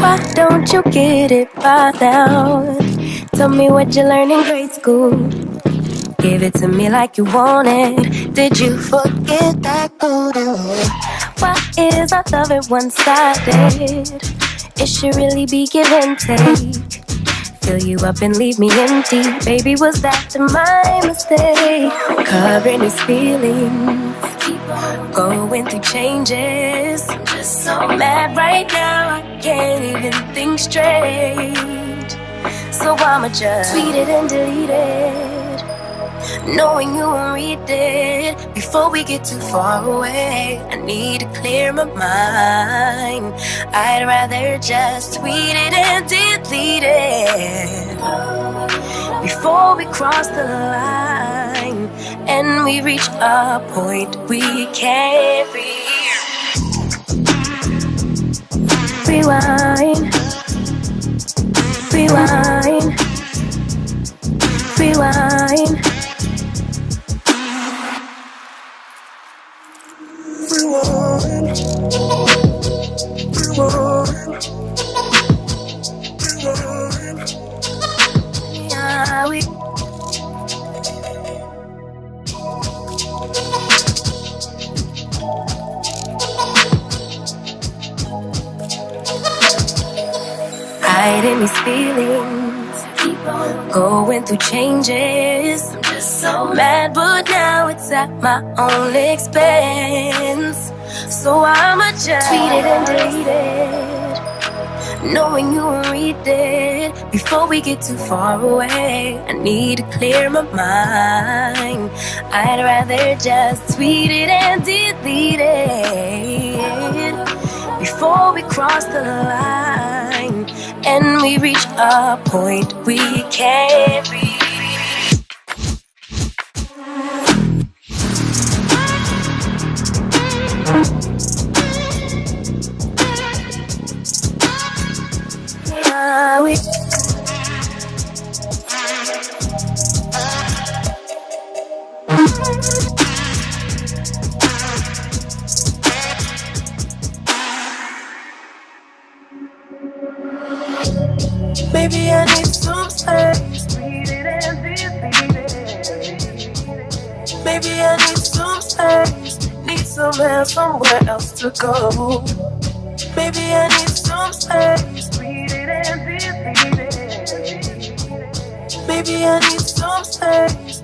Why don't you get it by now? Tell me what you learned in grade school. Give it to me like you want it. Did you forget that voodoo? Why is our love it one-sided? It should really be give and take. Fill you up and leave me empty. Baby, was that my mistake? Covering these feelings, going through changes. I'm just so mad right now, I can't even think straight. So I'ma just tweet it and delete it, knowing you won't read it. Before we get too far away, I need to clear my mind. I'd rather just tweet it and delete it before we cross the line and we reach a point we can't rewind. Rewind. Rewind. Rewind. Yeah, we. Hiding these feelings, going through changes. I'm just so mad, but now it's at my own expense. So I'ma just tweet it and delete it, knowing you won't read it. Before we get too far away, I need to clear my mind. I'd rather just tweet it and delete it before we cross the line and we reach a point we can't reach. Yeah, we. Maybe I need some space. Maybe I need some space. Need somewhere else to go. Maybe I need some space. Maybe I need some space.